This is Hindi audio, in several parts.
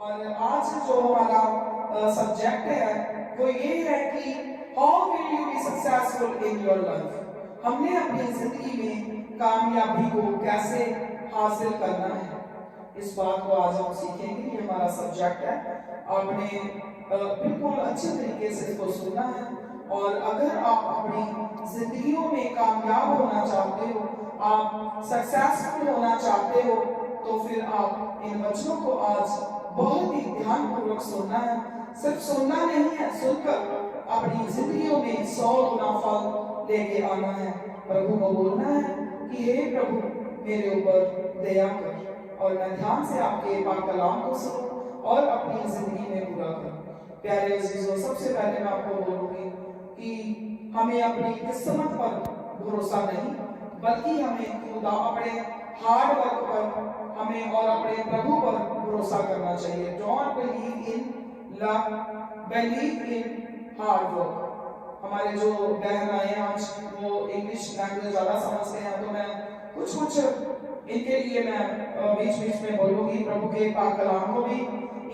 और आज जो हमारा सब्जेक्ट है वो ये है कि how will you be successful in your life. हमने अपनी जिंदगी में कामयाबी को कैसे हासिल करना है, इस बात को आज हम सीखेंगे। ये हमारा सब्जेक्ट है। आपने बिल्कुल अच्छे तरीके से इसको सुनना है, और अगर आप अपनी जिंदगियों में कामयाब होना चाहते हो, आप सक्सेसफुल होना चाहते हो, तो फिर आप इन वचनों को आज बहुत ही ध्यानपूर्वक सुनना है। सिर्फ सुनना नहीं है, सुनकर अपनी जिंदगियों में 100 गुना फल लेके आना है। प्रभु को बोलना है कि हे प्रभु, मेरे ऊपर दया कर, और मैं ध्यान से आपके पाक कलाम को सुनूं और अपनी जिंदगी में पूरा करूं। प्यारे अजीजों, सबसे पहले मैं आपको बोलूंगी कि हमें अपनी किस्मत पर भरोसा नहीं, बल्कि हमें खुदा अपने हार्ड वर्क पर हमें और अपने प्रभु पर भरोसा करना चाहिए। Don't believe in luck, believe in hard work. हमारे जो बहन आए आज वो इंग्लिश लैंग्वेज ज़्यादा समझते हैं, तो मैं कुछ इनके लिए मैं बीच बीच में बोलूंगी। प्रभु के पाक कलाम को भी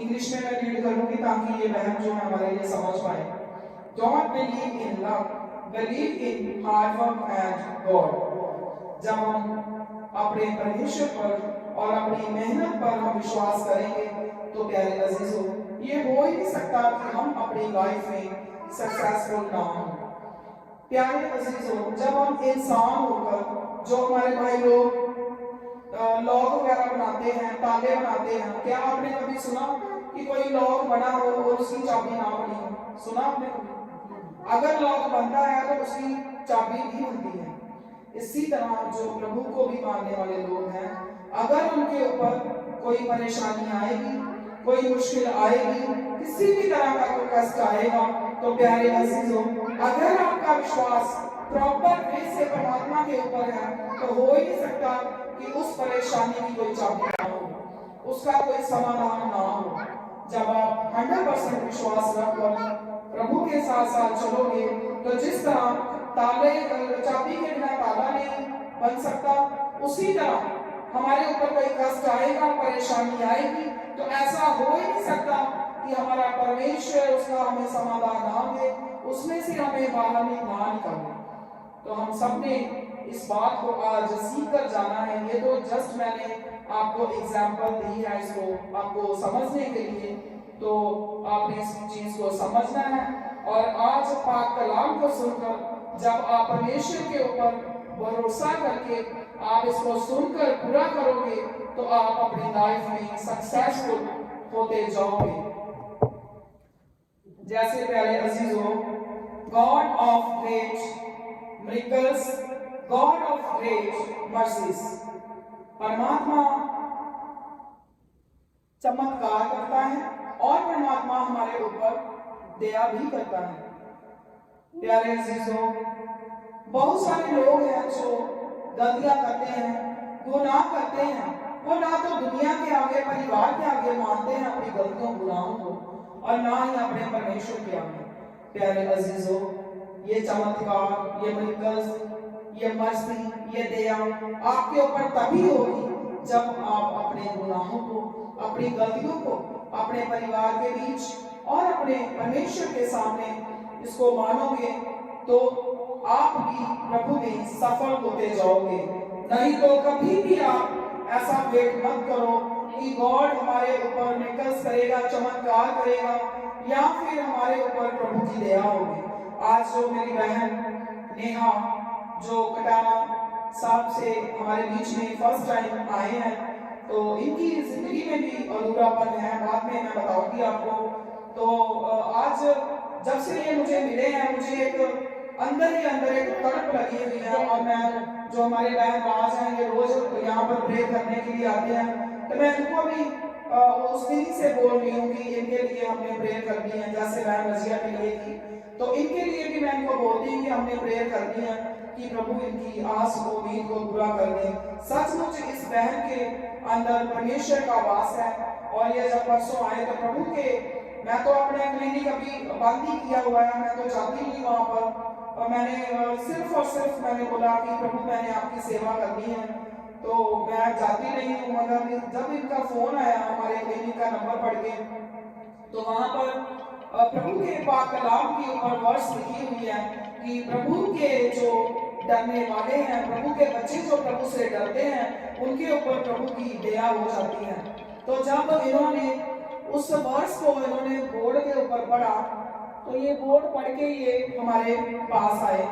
इंग्लिश में मैं रीड करूंगी ताकि ये बहन जो है हमारे लिए समझ पाए। Don't believe in luck, believe in hard work and God. जब हम अपने परमेश्वर पर और अपनी मेहनत पर हम विश्वास करेंगे, तो प्यारे अजीजों, ये हो ही नहीं सकता कि हम अपनी लाइफ में सक्सेसफुल ना हो। प्यारे अजीजों, जब हम इंसान होकर जो हमारे भाई लोग लॉक वगैरह बनाते हैं, ताले बनाते हैं, क्या आपने कभी सुना कि कोई लॉक बना हो और उसकी चाबी ना बनी हो? सुना आपने कभी? अगर लॉक बनता है तो उसकी चाबी भी बनती है। इसी तरह जो प्रभु को भी मानने वाले लोग हैं, अगर उनके ऊपर कोई परेशानी आएगी, कोई मुश्किल आएगी, किसी भी तरह का कोई कष्ट आएगा, तो प्यारे अजीजों, अगर आपका विश्वास प्रॉपर वे से परमात्मा के ऊपर है, तो हो ही नहीं सकता कि उस परेशानी की कोई चाबी ना हो, उसका कोई समाधान ना हो। जब आप 100% विश्वास रखकर प्रभु के साथ साथ चलोगे, तो जिस तरह ताले चाबी के बिना ताला नहीं बन सकता, उसी तरह हमारे ऊपर कोई कष्ट आएगा, परेशानी आएगी, तो ऐसा हो ही नहीं सकता कि हमारा परमेश्वर उसका हमें समाधान ना दे, उसमें से हमें बाहर ना निकाले। तो हम सब ने इस बात को आज सीख कर जाना है। ये तो जस्ट मैंने आपको एग्जाम्पल दी है इसको आपको समझने के लिए, तो आपने इस चीज को समझना है। और आज पाक कलाम को सुनकर जब आप परमेश्वर के ऊपर भरोसा करके आप इसको सुनकर पूरा करोगे, तो आप अपनी लाइफ में सक्सेसफुल होते जाओगे। जैसे प्यारे अजीजों, God of great miracles, God of great mercies, परमात्मा चमत्कार करता है और परमात्मा हमारे ऊपर दया भी करता है। प्यारे अजीजों, बहुत सारे लोग हैं जो गलतियां करते हैं, गुनाह करते हैं। वो ना तो दुनिया के आगे, परिवार के आगे मानते हैं अपनी गलतियों गुनाहों को, और ना ही अपने परमेश्वर के आगे। प्यारे अजीजों, ये चमत्कार, ये मिरेकल्स, ये मर्सी, ये दया आपके ऊपर तभी होगी जब आप अपने गुनाहों को, अपनी गलतियों को अपने परिवार के बीच और अपने परमेश्वर के सामने इसको मानोगे, तो आप भी प्रभु में सफल होते जाओगे। नहीं तो कभी भी आप ऐसा वेट मत करो कि गॉड हमारे ऊपर मिरेकल्स करेगा, चमत्कार करेगा, या फिर हमारे ऊपर प्रभु की दया होगी। आज जो मेरी बहन नेहा जो कटाना साहब से हमारे बीच में फर्स्ट टाइम आए हैं, तो इनकी जिंदगी में भी अधूरापन है, बाद में मैं बताऊंगी आपको। तो आज जब से ये मुझे मिले हैं, मुझे एक अंदर ही अंदर एक तड़प लगी हुई है। और मैं जो हमारे बहन राज हैं, ये रोज यहाँ पर प्रे करने के लिए आते हैं, तो मैं इनको भी उस दिन से बोल रही हूँ कि इनके लिए हमने प्रेयर करनी है, जैसे बहन रजिया के लिए की, तो इनके लिए भी मैं इनको बोलती हूँ कि हमने प्रेयर करनी है कि प्रभु इनकी आस उम्मीद को पूरा कर दे। सचमुच इस बहन के अंदर परमेश्वर का वास है। और ये जब परसों आए तो प्रभु के, मैं तो अपने क्लिनिक अभी बंद ही किया हुआ है, मैं तो जाती नहीं वहाँ पर, और मैंने सिर्फ और सिर्फ मैंने बोला कि प्रभु मैंने आपकी सेवा करनी है, तो मैं जाती नहीं हूँ, मगर जब इनका फोन आया हमारे क्लिनिक का नंबर पढ़ के, तो वहां पर प्रभु के पाक कलाम के ऊपर वर्ष लिखी हुई है कि प्रभु के जो डरने वाले हैं, प्रभु के बच्चे जो प्रभु से डरते हैं, उनके ऊपर प्रभु की दया हो जाती है। तो जब इन्होंने उस वर्ष को इन्होंने बोर्ड के ऊपर पढ़ा, तो ये बोर्ड पढ़ के ये हमारे पास आए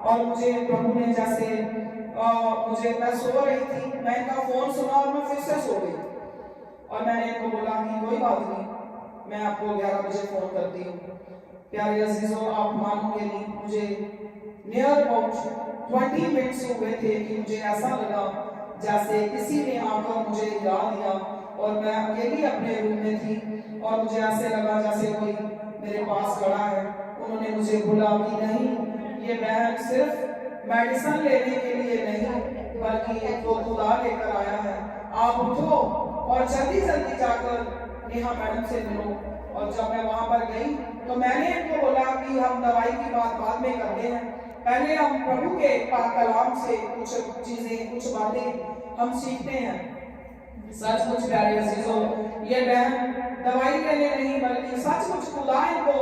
और मुझे प्रभु ने जैसे मैं सो रही थी, मैं इनका फोन सुना और मैं फिर से सो गई। और मैंने इनको बोला कि कोई बात नहीं, मैं आपको 11 बजे फोन करती हूँ। प्यारे अजीजों, आप मानोगे नहीं, मुझे नियर अबाउट 20 मिनट्स हुए थे कि मुझे ऐसा लगा जैसे किसी ने आकर मुझे हिला दिया और मैं अकेली अपने रूम में थी और मुझे ऐसे लगा जैसे कोई मेरे पास खड़ा है। उन्होंने मुझे बोला कि नहीं, ये बहन सिर्फ मेडिसिन लेने के लिए नहीं बल्कि वो खुदा लेकर आया है। आप उठो और जल्दी जल्दी जाकर नेहा मैडम से मिलो। और जब मैं वहां पर गई तो मैंने इनको बोला कि हम दवाई की बात बाद में करते हैं, पहले हम प्रभु के पाक कलाम से कुछ चीजें, कुछ बातें हम सीखते हैं। सचमुच प्यारे अजीजों, ये बहन दवाई लेने नहीं बल्कि सचमुच खुदा इनको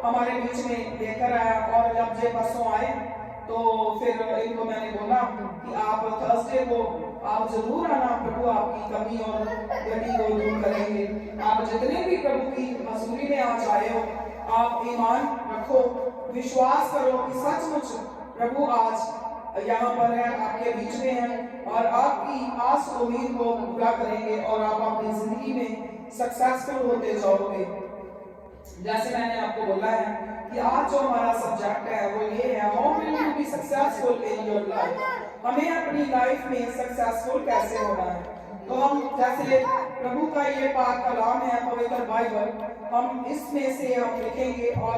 हमारे बीच में लेकर आया। और जब ये परसों आए तो फिर इनको मैंने बोला कि आप थर्सडे को आप जरूर आना, प्रभु आपकी कमी और गति को दूर करेंगे। आप जितने भी प्रभु की हजूरी में आज आए हो, आप ईमान रखो, विश्वास करो कि सचमुच प्रभु आज यहाँ पर है, आपके बीच में है और आपकी आस उम्मीद को पूरा करेंगे और आप अपनी जिंदगी में सक्सेसफुल होते जाओगे। जैसे मैंने आपको बोला है कि आज जो हमारा सब्जेक्ट है वो ये है, how will you be successful in your life. हमें अपनी लाइफ में सक्सेसफुल कैसे होना है। तो हम जैसे प्रभु का ये पाक कलाम है, पवित्र बाइबल, हम इसमें से हम लिखेंगे और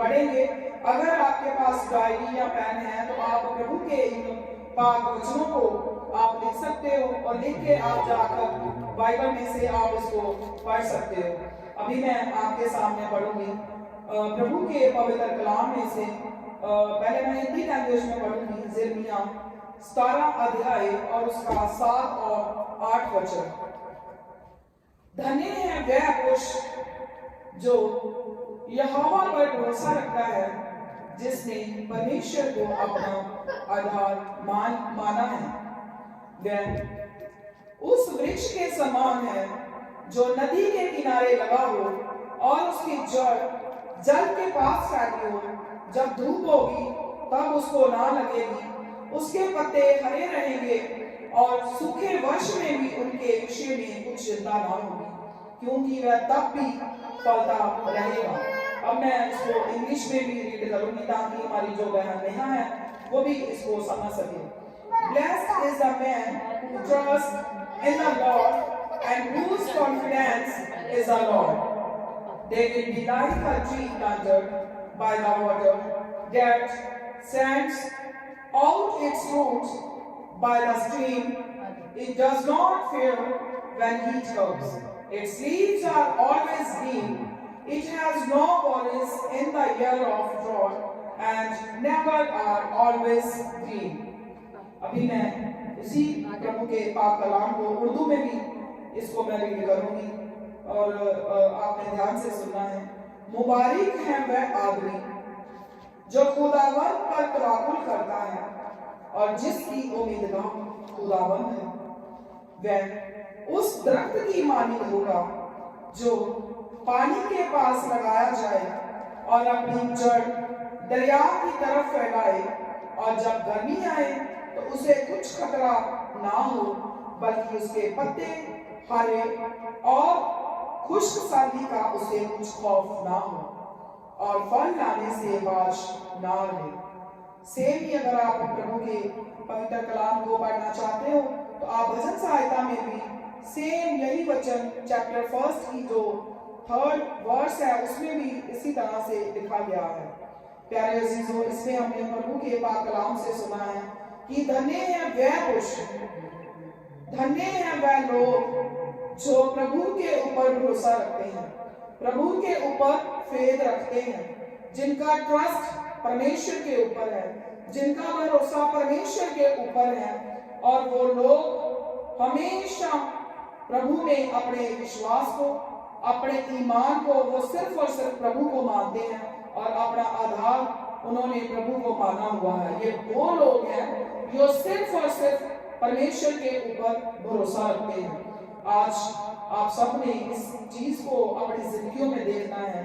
पढ़ेंगे। अगर आपके पास डायरी या पेन है तो आप प्रभु के इन पाक वचनों को आप लिख सकते हो और लिख के आप जाकर बाइबल में से आप इसको पढ़ सकते हो। अभी मैं आपके सामने पढ़ूंगी प्रभु के पवित्र कलाम में से। पहले मैं हिंदी लैंग्वेज में पढ़ूंगी, यिर्मयाह 17 अध्याय और उसका 7 और 8 वचन। धन्य है वह पुरुष जो यहोवा पर भरोसा रखता है, जिसने परमेश्वर को अपना आधार माना है। वह उस वृक्ष के समान है जो नदी के किनारे लगा हो और उसकी जड़ जल के पास फैली हो। जब धूप होगी तब उसको ना लगेगी, उसके पत्ते हरे रहेंगे और सूखे वर्ष में भी उनके विषय में कुछ चिंता ना होगी, क्योंकि वह तब भी फलता रहेगा। अब मैं इसको इंग्लिश में भी रीड करूंगी ताकि हमारी जो बहन नेहा है वो भी इसको समझ सके। Blessed is the man who trusts in the Lord and whose confidence is the Lord. They will be like a tree planted by the water that sends out its roots by the stream. It does not fear when heat comes. Its leaves are always green. It has no worries in the year of drought and never are always green. अभी मैं इसी प्रभु के पाक कलाम को उर्दू में भी इसको मैं रीड करूंगी और आपने ध्यान से सुनना है। मुबारक है वह आदमी जो खुदावंद पर तवक्कुल करता है और जिसकी उम्मीदगाह खुदावंद है। वह उस दरख्त की मानिंद होगा जो पानी के पास लगाया जाए और अपनी जड़ दरिया की तरफ फैलाए, और जब गर्मी आए तो उसे कुछ खतरा ना हो, बल्कि उसके पत्ते हरे और खुश्क साली का उसे कुछ खौफ ना हो और फल लाने से बाश ना रहे। सेम ही अगर आप प्रभु के पवित्र कलाम को पढ़ना चाहते हो तो आप भजन सहायता में भी सेम यही वचन चैप्टर 1 की जो 3rd वर्स है उसमें भी इसी तरह से लिखा गया है। प्यारे अजीजों, इसमें हमने प्रभु के पाक कलाम से सुना है कि धन्य है वह पुरुष, धन्य है वह लोग जो प्रभु के ऊपर भरोसा रखते हैं, प्रभु के ऊपर फेथ रखते हैं, जिनका ट्रस्ट परमेश्वर के ऊपर है, जिनका भरोसा परमेश्वर के ऊपर है। और वो लोग हमेशा प्रभु में अपने विश्वास को, अपने ईमान को वो सिर्फ और सिर्फ प्रभु को मानते हैं और अपना आधार उन्होंने प्रभु को माना हुआ है। ये वो लोग हैं जो सिर्फ और सिर्फ परमेश्वर के ऊपर भरोसा रखते हैं। आज आप सबने इस चीज को अपनी जिंदगियों में देखना है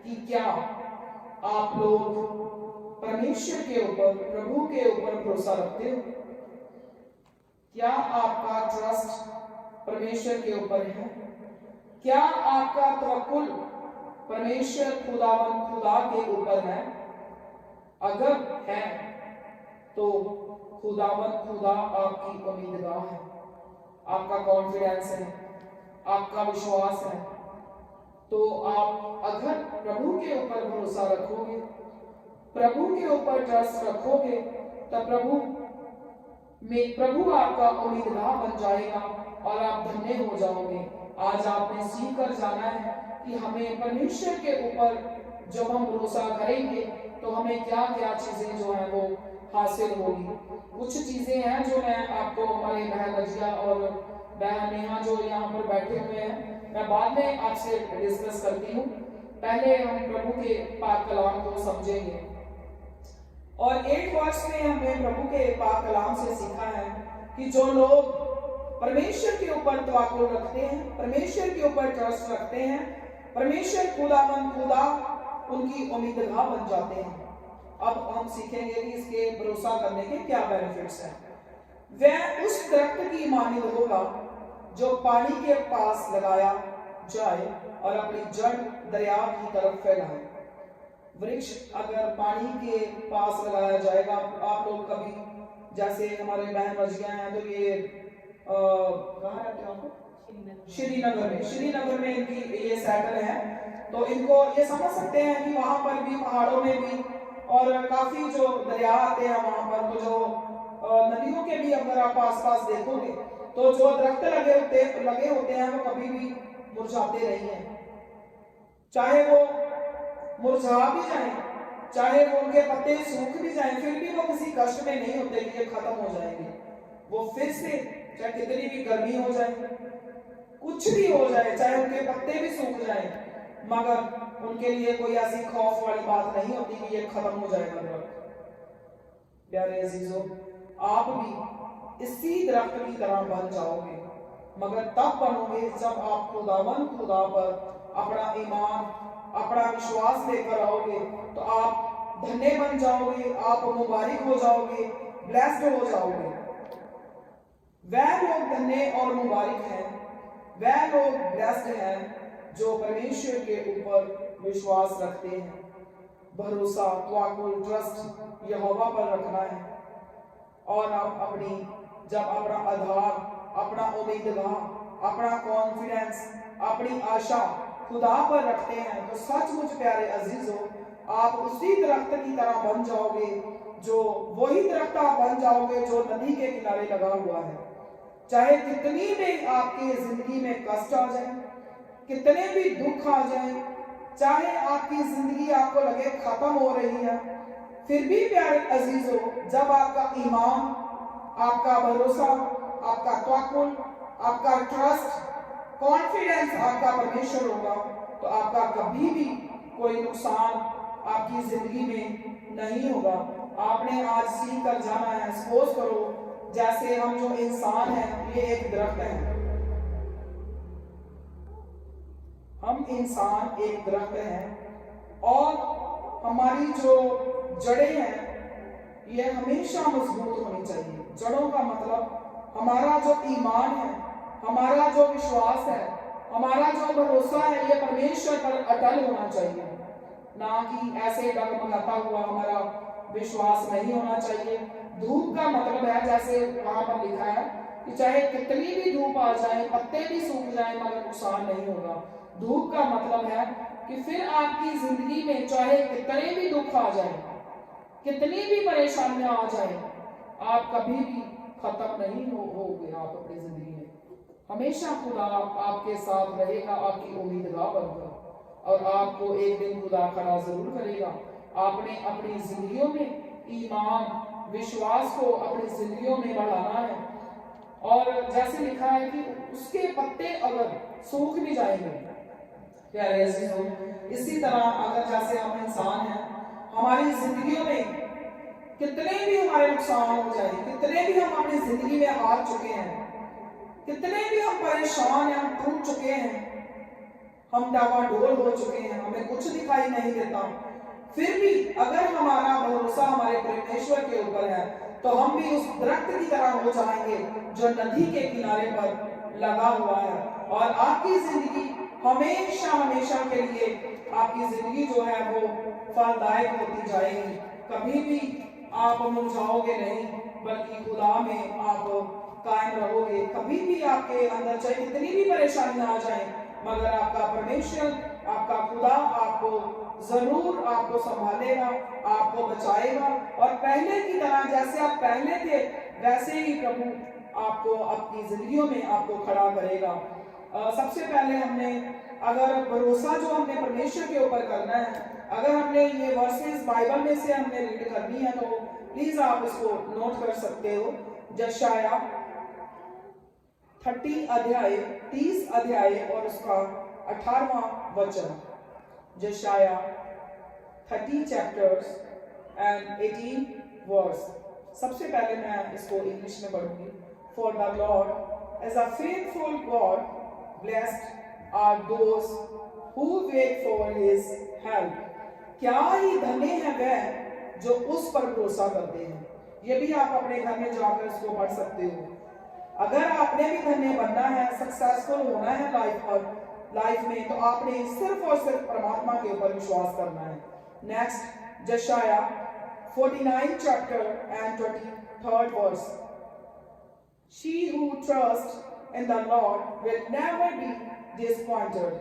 कि क्या आप लोग परमेश्वर के ऊपर, प्रभु के ऊपर भरोसा रखते हो? क्या आपका ट्रस्ट परमेश्वर के ऊपर है? क्या आपका तवक्कुल परमेश्वर खुदा के ऊपर है? अगर है तो खुदा आपकी उम्मीदगाह है, आपका कॉन्फिडेंस है, आपका विश्वास है। तो आप अगर प्रभु के ऊपर भरोसा रखोगे, प्रभु के ऊपर ट्रस्ट रखोगे, तब प्रभु आपका उम्मीदगार बन जाएगा और आप धन्य हो जाओगे। आज आपने सीख कर जाना है कि हमें परमेश्वर के ऊपर जब हम भरोसा करेंगे तो हमें क्या क्या चीजें जो है वो हासिल होगी। कुछ चीजें हैं जो मैं आपको, हमारे बहन रजिया और बहन नेहा जो यहाँ पर बैठे हुए हैं, मैं बाद में आपसे डिस्कस करती हूँ। पहले हम प्रभु के पाक कलाम को समझेंगे। और 8 वर्ष में हमने प्रभु के पाक कलाम से सीखा है कि जो लोग परमेश्वर के ऊपर तवक्कुल रखते हैं, परमेश्वर के ऊपर ट्रस्ट रखते हैं, परमेश्वर खुदा उनकी उम्मीदगाह बन जाते हैं। अब हम सीखेंगे कि इसके भरोसा करने के क्या बेनिफिट्स हैं। वह उस दरख्त की मानिंद होगा जो पानी के पास लगाया जाए और अपनी जड़ दरिया की तरफ फैलाए। वृक्ष अगर पानी के पास लगाया जाएगा, आप लोग कभी, जैसे हमारे बहन रजिया हैं तो ये कहाँ रहते हैं आपको? श्रीनगर में इनकी ये सेटल है, तो इनको ये समझ सकते हैं कि वहां पर भी, पहाड़ों में भी, और काफी जो दरिया आते हैं वहां पर, तो जो नदियों के भी अगर आप आसपास देखोगे तो जो दरख्त लगे होते हैं वो कभी भी मुरझाते नहीं हैं। चाहे वो मुरझा भी जाए, चाहे वो उनके पत्ते सूख भी जाएं, फिर भी वो किसी कष्ट में नहीं होते कि ये खत्म हो जाएंगे। वो फिर से, चाहे कितनी भी गर्मी हो जाए, कुछ भी हो जाए, चाहे उनके पत्ते भी सूख जाएं, मगर उनके लिए कोई ऐसी खौफ वाली बात नहीं होती कि ये खत्म हो जाएगा। प्यारे अजीजों, आप भी इसी दरख्त की तरह बन जाओगे, मगर तब बनोगे जब आप खुदा पर अपना ईमान, अपना विश्वास लेकर आओगे। तो आप धन्य बन जाओगे, आप मुबारक हो जाओगे, ब्लेस्ड हो जाओगे। वह लोग धन्य और मुबारक हैं, वह लोग ब्लेस्ड हैं जो परमेश्वर के ऊपर विश्वास रखते हैं। भरोसा, तवक्कुल, ट्रस्ट यहोवा पर रखना है। और आप जब अपना आधार, अपना उम्मीदगार, अपना कॉन्फिडेंस, अपनी आशा खुदा पर रखते हैं, तो सचमुच प्यारे अजीजों, आप उसी दरख्त की तरह बन जाओगे, जो वही दरख्त आप बन जाओगे जो नदी के किनारे लगा हुआ है। चाहे कितनी भी आपकी जिंदगी में कष्ट आ जाए, कितने भी दुख आ जाए, चाहे आपकी जिंदगी आपको लगे खत्म हो रही है, फिर भी प्यारे अजीजों, जब आपका ईमान, आपका भरोसा, आपका तवक्कुल, आपका ट्रस्ट, कॉन्फिडेंस आपका परमेश्वर होगा, तो आपका कभी भी कोई नुकसान आपकी जिंदगी में नहीं होगा। आपने आज सीख कर जाना है। सपोज करो जैसे हम जो इंसान है, ये एक दरख्त है, हम इंसान एक दरख्त हैं और हमारी जो जड़ें हैं ये हमेशा मजबूत होनी चाहिए। जड़ों का मतलब हमारा जो ईमान है, हमारा जो विश्वास है, हमारा जो भरोसा है, ये परमेश्वर पर अटल होना चाहिए, ना कि ऐसे डगमगाता हुआ हमारा विश्वास नहीं होना चाहिए। धूप का मतलब है, जैसे वहां पर लिखा है कि चाहे कितनी भी धूप आ जाए, पत्ते भी सूख जाए, मगर नुकसान नहीं होगा। धूप का मतलब है कि फिर आपकी जिंदगी में चाहे कितने भी दुख आ जाए, कितनी भी परेशानियां आ जाए, आप कभी भी खत्म नहीं होगे। आप अपनी जिंदगी में हमेशा खुदा आपके साथ रहेगा, आपकी उम्मीदगार बनकर, और आपको एक दिन खुदा खड़ा जरूर करेगा। आपने अपनी जिंदगियों में ईमान, विश्वास को अपनी जिंदगियों में बढ़ाना है। और जैसे लिखा है कि उसके पत्ते अगर सूख भी जाएंगे, प्यारे अजीजों, इसी तरह अगर जैसे हम इंसान हैं, हमारी जिंदगियों में कितने भी हमारे नुकसान हो जाए, कितने भी हम अपनी जिंदगी में हार चुके हैं, कितने भी हम परेशान हैं, हम टूट चुके हैं, हम डावाडोल हो चुके हैं, हमें कुछ दिखाई नहीं देता, फिर भी अगर हमारा भरोसा हमारे परमेश्वर के ऊपर है तो हम भी उस दरख्त की तरह हो जाएंगे जो नदी के किनारे पर लगा हुआ है। और आपकी जिंदगी हमेशा हमेशा के लिए, आपकी जिंदगी जो है वो फलदायक होती जाएगी। कभी भी आप मुरझाओगे नहीं, बल्कि खुदा में आप कायम रहोगे। कभी भी आपके अंदर चाहे कितनी भी परेशानियां आ जाएं, मगर आपका परमेश्वर, आपका खुदा आपको जरूर आपको संभालेगा, आपको बचाएगा। और पहले की तरह जैसे आप पहले थे वैसे ही प्रभु आपको अपनी जिंदगियों में आपको खड़ा करेगा। सबसे पहले हमने अगर भरोसा जो हमने परमेश्वर के ऊपर करना है, अगर हमने ये वर्सेस बाइबल में से हमने रीड करनी है तो प्लीज आप इसको नोट कर सकते हो। यशाया 30 अध्याय और उसका 18वां वचन। यशाया 30 chapters and 18 verse। सबसे पहले मैं इसको इंग्लिश में पढ़ूंगी। For the Lord is a faithful God, blessed are those who wait for His help। क्या ही धन्य है वह जो उस पर भरोसा करते हैं। ये भी आप अपने घर में जाकर इसको पढ़ सकते हो। अगर आपने भी धन्य बनना है, सक्सेसफुल होना है लाइफ में, तो आपने सिर्फ और सिर्फ परमात्मा के ऊपर विश्वास करना है। नेक्स्ट, यशाया 49 chapter and 23rd verse। She who trusts in the Lord will never be disappointed।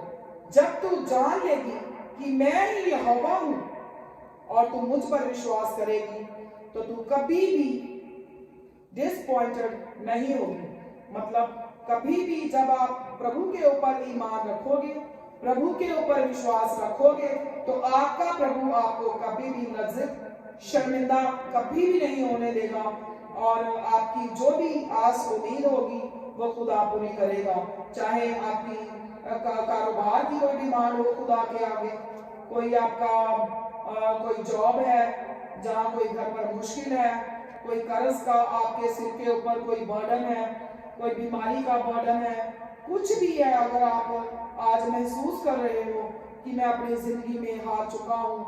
जब तू जान लेगी कि मैं ही यहोवा हूं और तू मुझ पर विश्वास करेगी तो तू कभी भी डिसपॉइंटेड नहीं होगी। मतलब कभी भी जब आप प्रभु के ऊपर ईमान रखोगे, प्रभु के ऊपर विश्वास रखोगे, तो आपका प्रभु आपको कभी भी लज्जित, शर्मिंदा कभी भी नहीं होने देगा। और आपकी जो भी आस उम्मीद होगी वो खुदा पूरी करेगा। चाहे आपकी कारोबार की कोई डिमांड हो खुदा के आगे, कोई आपका कोई जॉब है जहाँ कोई घर पर मुश्किल है, कोई कर्ज का आपके सिर के ऊपर कोई बर्डन है, कोई बीमारी का बर्डन है, कुछ भी है, अगर आप आज महसूस कर रहे हो कि मैं अपनी जिंदगी में हार चुका हूँ,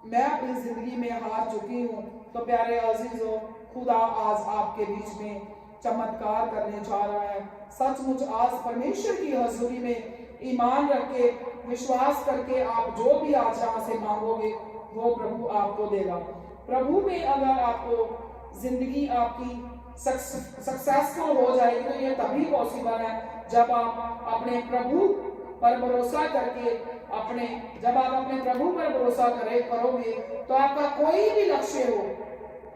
मैं अपनी जिंदगी में हार चुकी हूँ, तो प्यारे अजीजों, खुदा आज आपके बीच में चमत्कार करने जा रहा है। सचमुच आज परमेश्वर की हजूरी में ईमान रख के, विश्वास करके आप जो भी आज यहाँ से मांगोगे वो प्रभु आपको देगा। प्रभु में अगर आपको जिंदगी आपकी सक्सेसफुल हो जाएगी तो ये तभी पॉसिबल है जब आप अपने प्रभु पर भरोसा करके जब आप अपने प्रभु पर भरोसा करोगे तो आपका कोई भी लक्ष्य हो,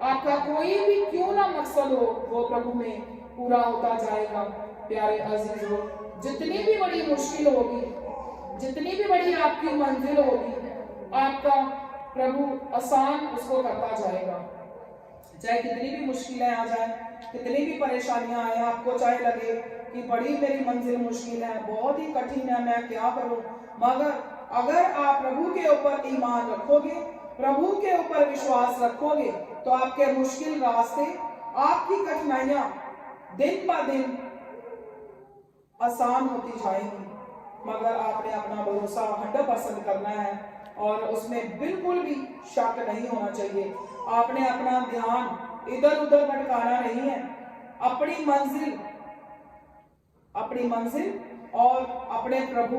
आपका कोई भी क्यों ना मकसद हो, वो प्रभु में पूरा होता जाएगा। प्यारे अजीजों, जितनी भी बड़ी मुश्किल होगी, जितनी भी बड़ी आपकी मंजिल होगी, आपका प्रभु आसान उसको करता जाएगा। चाहे कितनी भी मुश्किलें आ जाए, कितनी भी परेशानियां आए, आपको चाहे लगे कि बड़ी मेरी मंजिल मुश्किल है, बहुत ही कठिन है, मैं क्या करूं, मगर अगर आप प्रभु के ऊपर ईमान रखोगे, प्रभु के ऊपर विश्वास रखोगे, तो आपके मुश्किल रास्ते, आपकी कठिनाइयां दिन ब दिन आसान होती जाएंगी। मगर आपने अपना भरोसा 100% करना है और उसमें बिल्कुल भी शक नहीं होना चाहिए। आपने अपना ध्यान इधर उधर भटकाना नहीं है। अपनी मंजिल और अपने प्रभु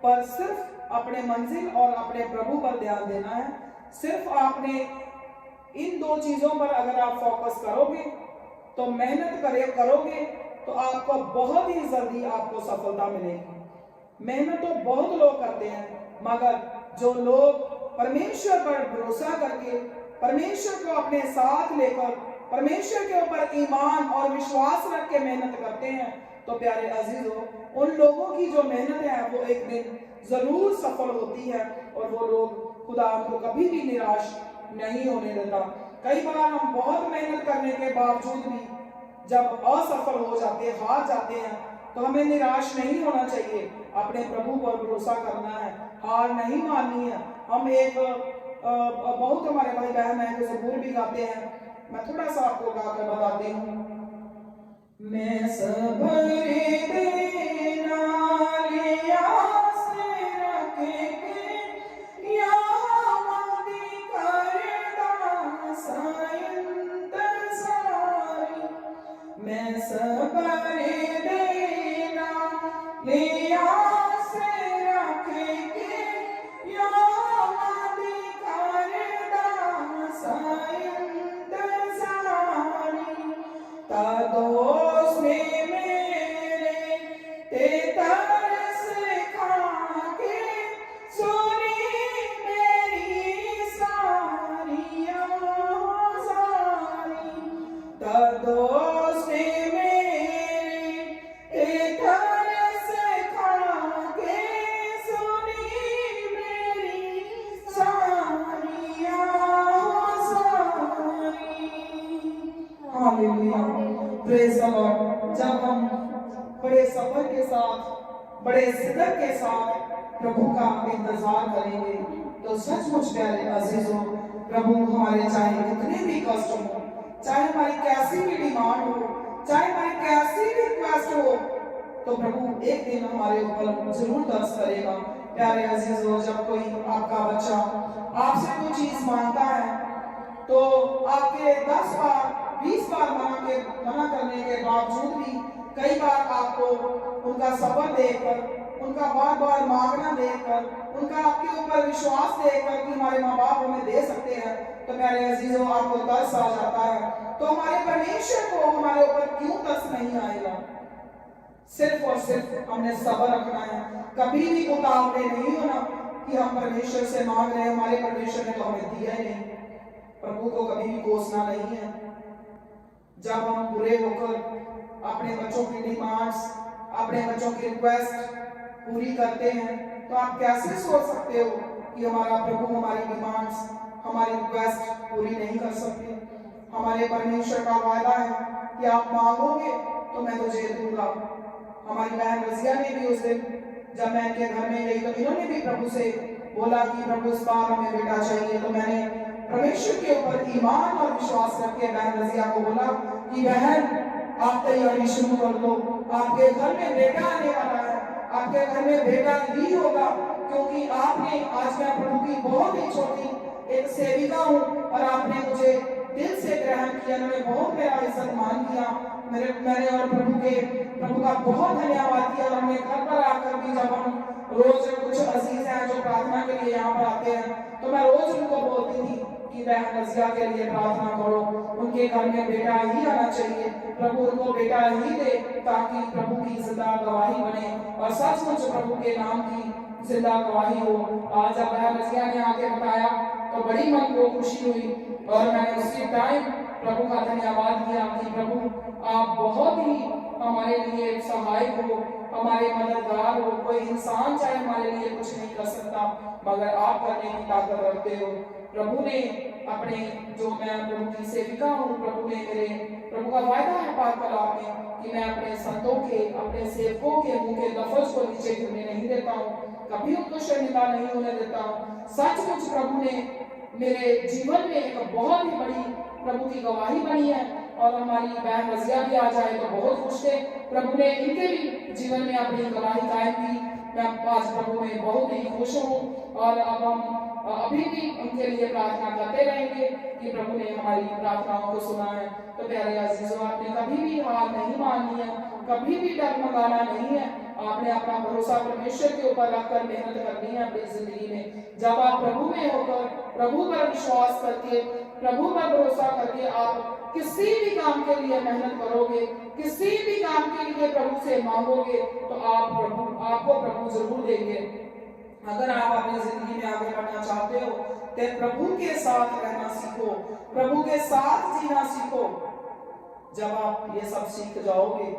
पर, सिर्फ अपने मंजिल और अपने प्रभु पर ध्यान देना है। सिर्फ आपने इन दो चीजों पर अगर आप फोकस करोगे, तो मेहनत करोगे, तो आपको बहुत ही जल्दी आपको सफलता मिलेगी। मेहनत तो बहुत लोग करते हैं, मगर जो लोग परमेश्वर पर भरोसा करके, परमेश्वर को अपने साथ लेकर, परमेश्वर के ऊपर ईमान और विश्वास रख के मेहनत करते हैं, तो प्यारे अजीजों, उन लोगों की जो मेहनत है वो एक दिन जरूर सफल होती है और वो लोग खुदा उनको कभी भी निराश नहीं होने देता। कई बार हम बहुत मेहनत करने के बावजूद भी जब असफल हो जाते हैं, हार जाते हैं, तो हमें निराश नहीं होना चाहिए, अपने प्रभु पर भरोसा करना है, हार नहीं माननी है। हम एक बहुत हमारे भाई बहन हैं जो ज़बूर भी गाते हैं, मैं थोड़ा सा आपको गाकर बताती हूँ। मैं सबर देना लिया से रखे के या मदी करदा सायंत सारी, मैं सबर देना लिया से रखे के या मदी करदा सायंत सारी, दोस्त ने मेरे ते तरस खाके सुनी मेरी सारी सारी, दोस्त ने मेरे ते तरस खाके सुनी मेरी सारी सारी। Hallelujah, praise the Lord. जब हम बड़े सब्र के साथ, बड़े सिद्दत के साथ प्रभु का इंतजार करेंगे, तो सचमुच प्यारे अजीजों, प्रभु हमारे चाहे कितने भी कष्ट हो, चाहे हमारी कैसी भी डिमांड हो, चाहे हमारी कैसी भी रिक्वेस्ट हो, तो प्रभु एक दिन हमारे ऊपर जरूर तरस करेगा। प्यारे अजीजों, जब कोई आपका बच्चा आपसे कोई चीज मांगता है, तो आपके 10 बार 20 बार मना करने के बावजूद भी कई बार आपको उनका सब्र देखकर, उनका बार बार मांगना देखकर, उनका आपके ऊपर विश्वास देखकर कि हमारे माँ बाप हमें दे सकते हैं, तो मेरे अजीजों आपको तरस आ जाता है। तो हमारे परमेश्वर को हमारे ऊपर क्यों तरस नहीं आएगा? सिर्फ और सिर्फ हमने सब्र रखना है, कभी भी उतावले नहीं होना कि हम परमेश्वर से मांग रहे हैं, हमारे परमेश्वर ने तो हमें दिया ही नहीं। प्रभु को कभी भी कोसना नहीं है। जब हम बुरे होकर अपने बच्चों की डिमांड्स, अपने बच्चों की रिक्वेस्ट पूरी करते हैं, तो आप कैसे सोच सकते हो कि हमारा प्रभु हमारी डिमांड्स, हमारी रिक्वेस्ट पूरी नहीं कर सकते? हमारे परमेश्वर का वादा है कि आप मांगोगे तो मैं तुझे दूंगा। हमारी बहन रजिया ने भी उस दिन जब मैं इनके घर में गई, तो इन्होंने भी प्रभु से बोला कि प्रभु इस बार हमें बेटा चाहिए। तो मैंने परमेश्वर के ऊपर ईमान और विश्वास रख के बहन रजिया को बोला कि बहन आप तैयारी शुरू कर दो, आपके घर में बेटा आने वाला है, आपके घर में बेटा ही होगा, क्योंकि आपने, आज मैं प्रभु की बहुत ही छोटी एक सेविका हूँ और आपने मुझे दिल से ग्रहण किया, मैंने बहुत मेरा इज्जत मान किया, मैंने और प्रभु का बहुत धन्यवाद किया। और हमने घर पर आकर भी जब हम रोज कुछ अजीज हैं जो प्रार्थना के लिए यहाँ पर आते हैं, तो मैं रोज उनको बोलती थी कि बहन रजिया के लिए प्रार्थना करो, उनके घर में बेटा ही आना चाहिए, प्रभु उनको बेटा ही दे ताकि प्रभु की जिंदा गवाही बने और सचमुच प्रभु के नाम की जिंदा गवाही हो। आज जब बहन रजिया ने आके बताया तो बड़ी मन को खुशी हुई और मैंने उसी टाइम प्रभु का धन्यवाद किया कि प्रभु आप बहुत ही हमारे लिए सहायक हो, हमारे मददगार हो। कोई इंसान चाहे हमारे लिए कुछ नहीं कर सकता, मगर आप करने की ताकत रखते हो। प्रभु ने अपने, जो मैं प्रभु की सेविका हूँ, प्रभु का वायदा है पाक कलाम में कि मैं अपने संतों के, अपने सेवकों के मुंह के लफ्ज को नीचे गिरने नहीं देता हूँ, कभी उनको शर्मिंदा नहीं होने देता हूँ। सचमुच प्रभु ने मेरे जीवन में एक बहुत ही बड़ी प्रभु की गवाही बनी है और हमारी बहन रजिया भी आ जाए तो बहुत खुश थे। प्रभु ने इनके भी जीवन में अपनी गवाही कायम की। मैं आज प्रभु में बहुत ही खुश हूँ और अब हम अभी भी उनके लिए प्रार्थना करते रहेंगे कि प्रभु ने हमारी प्रार्थनाओं को सुना है। तो प्यारे अजीजों, आपने कभी भी हार नहीं माननी है, कभी भी डगमगाना नहीं है, आपने अपना भरोसा परमेश्वर के ऊपर रखकर मेहनत करनी है अपनी जिंदगी में। जब आप प्रभु में होकर, प्रभु पर विश्वास करके, प्रभु पर भरोसा करके आप किसी भी काम के लिए मेहनत करोगे, किसी भी काम के लिए प्रभु से मांगोगे, तो आपको प्रभु जरूर देंगे। अगर आप अपनी जिंदगी में आगे बढ़ना चाहते हो तो प्रभु के साथ रहना सीखो, प्रभु के साथ जीना सीखो। जब आप ये सब सीख जाओगे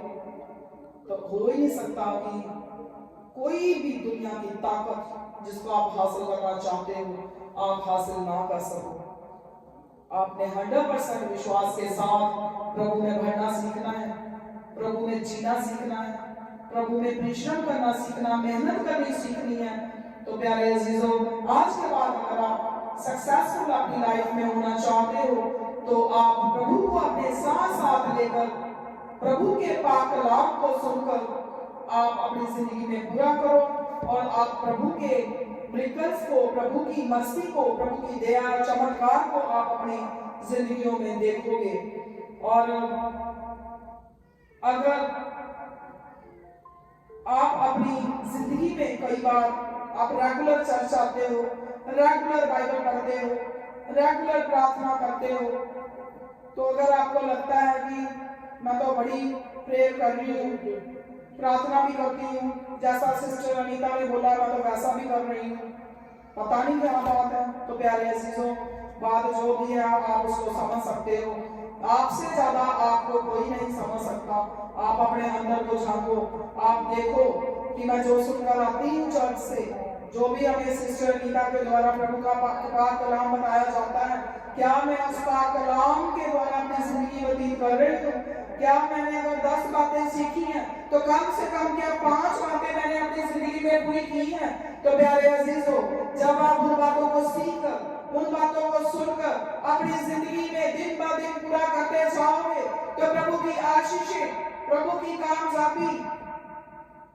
तो हो ही नहीं सकता कि कोई भी दुनिया की ताकत जिसको आप हासिल करना चाहते हो आप हासिल ना कर सको। आपने 100% विश्वास के साथ प्रभु में बढ़ना सीखना है, प्रभु में जीना सीखना है, प्रभु में परिश्रम करना सीखना, मेहनत करनी सीखनी है। तो प्यारे अजीजों, आज के बाद अगर आप सक्सेसफुल अपनी लाइफ में होना चाहते हो तो आप प्रभु को अपने साथ साथ लेकर प्रभु के पाक कलाम को सुनकर आप अपनी जिंदगी में पूरा करो और आप प्रभु के मिरेकल्स को, प्रभु की मर्सी को, प्रभु की दया चमत्कार को आप अपनी जिंदगियों में देखोगे। और अगर आप अपनी जिंदगी में कई बार आप रेगुलर चर्च आते हो, रेगुलर बाइबल पढ़ते हो, रेगुलर प्रार्थना करते हो, तो अगर आपको लगता है कि मैं तो बड़ी प्रेयर कर रही हूँ, प्रार्थना भी करती हूँ, जैसा सिस्टर अनीता ने बोला मैं तो वैसा भी कर रही हूँ, पता नहीं क्या बात है, तो प्यारे अजीजों, बात जो भी है आप उसको समझ सकते हो। आपसे ज्यादा आपको कोई नहीं समझ सकता। आप अपने अंदर को झांको, आप देखो कि मैं जो सुनकर आती हूँ चर्च से, जो भी हमें सिस्टर अनीता के द्वारा प्रभु का पाक कलाम बताया जाता है, क्या मैं उस पाक कलाम के द्वारा अपनी जिंदगी व्यतीत कर रही हूँ? क्या मैंने अगर 10 बातें सीखी हैं तो कम से कम क्या 5 बातें मैंने अपनी जिंदगी में पूरी की हैं? तो प्यारे अजीजों, जब आप उन बातों को सीखकर, उन बातों को सुनकर अपनी जिंदगी में दिन ब दिन पूरा करते जाओगे तो प्रभु की आशीषें, प्रभु की कामयाबी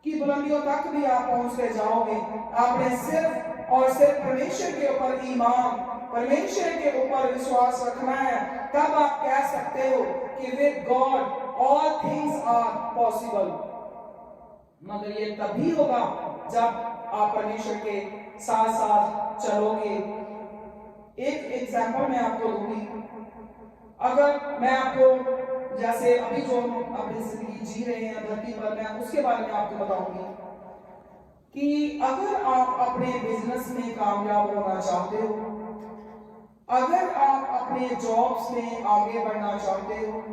की बुलंदियों तक भी आप पहुंचते जाओगे। आपने सिर्फ और सिर्फ परमेश्वर के ऊपर ईमान, परमेश्वर के ऊपर विश्वास रखना है, तब आप कह सकते हो कि with God all things are possible. मगर ये तभी होगा जब आप परमेश्वर के साथ साथ चलोगे। एक एग्जाम्पल मैं आपको दूंगी। अगर मैं आपको जैसे अभी जो अपनी जिंदगी जी रहे हैं धरती पर, मैं उसके बारे में आपको बताऊंगी कि अगर आप अपने बिजनेस में कामयाब होना चाहते हो, अगर आप अपने जॉब्स में आगे बढ़ना चाहते हो,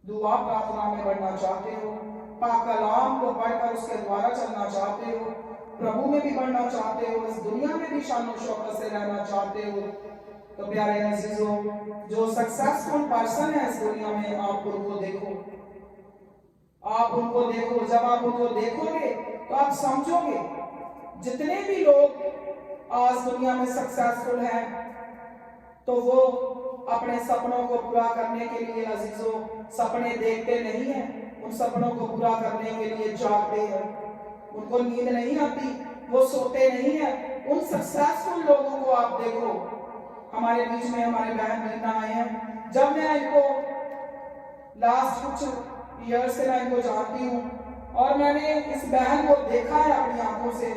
दुआ प्रार्थना में बढ़ना चाहते हो, पाक कलाम को पढ़कर उसके द्वारा चलना चाहते हो, प्रभु में भी बढ़ना चाहते हो, इस दुनिया में भी शान शौकत से रहना चाहते हो, तो प्यारे अजीजों, जो सक्सेसफुल पर्सन है इस दुनिया में, आप उनको देखो, आप उनको देखो। जब आप उनको देखोगे तो आप समझोगे जितने भी लोग आज दुनिया में सक्सेसफुल हैं तो वो अपने सपनों को पूरा करने के लिए अजीजों सपने देखते नहीं हैं, उन सपनों को पूरा करने के लिए जागते हैं। उनको नींद नहीं आती, वो सोते नहीं हैं। उन सक्सेसफुल लोगों को आप देखो। हमारे बीच में हमारे बहन मीना आए हैं। जब मैं इनको लास्ट कुछ ईयर से मैं इनको जानती हूँ और मैंने इस बहन को देखा है अपनी आंखों से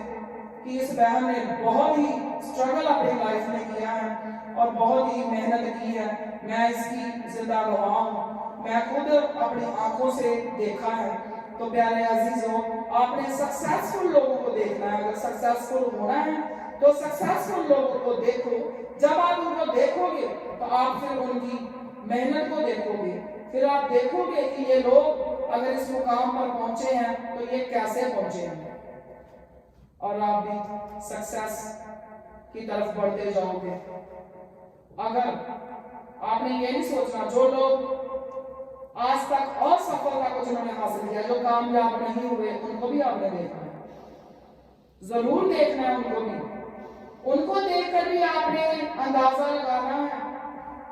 कि इस बहन ने बहुत ही स्ट्रगल अपनी लाइफ में किया है और बहुत ही मेहनत की है। मैं इसकी जिंदा गवाह हूँ, मैं खुद अपनी आंखों से देखा है। तो प्यारे अजीजों, आपने सक्सेसफुल लोगों को देखना है। अगर सक्सेसफुल होना है तो सक्सेसफुल लोगों को देखो। जब आप उनको देखोगे तो आप फिर उनकी मेहनत को देखोगे, फिर आप देखोगे कि ये लोग अगर इस मुकाम पर पहुंचे हैं तो ये कैसे पहुंचे हैं, और आप भी सक्सेस की तरफ बढ़ते जाओगे। अगर आपने ये नहीं सोचना, जो लोग आज तक और सफलता को जिन्होंने हासिल किया, जो कामयाब नहीं हुए, उनको भी आपने देखना है, जरूर देखना है उनको भी। उनको देखकर भी आपने अंदाजा लगाना है,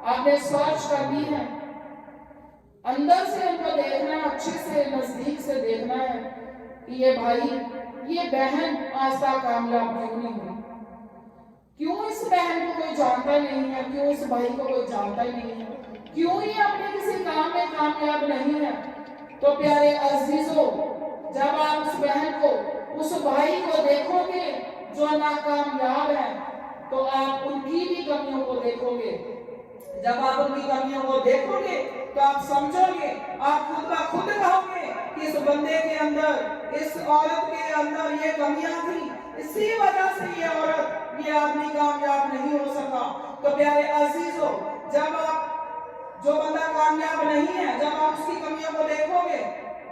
आपने सर्च करनी है, अंदर से उनको देखना है, अच्छे से नजदीक से देखना है कि ये भाई, ये बहन आज तक कामयाब क्यों नहीं हुई, क्यों इस बहन को कोई जानता नहीं है, क्यों इस भाई को कोई जानता ही नहीं है, क्यों ये अपने किसी काम में कामयाब नहीं है। तो प्यारे अजीजों, जब आप उस बहन को, उस भाई को देखोगे जो नाकामयाब है, तो आप उनकी भी कमियों को देखोगे। जब आप उनकी कमियों को देखोगे तो आप समझोगे, आप खुद ब खुद कहोगे कि इस बंदे के अंदर, इस औरत के अंदर ये कमियां थी, इसी वजह से ये औरत, ये आदमी कामयाब नहीं हो सका। तो प्यारे अजीजों, जब आप, जो बंदा कामयाब नहीं है, जब आप उसकी कमियों को देखोगे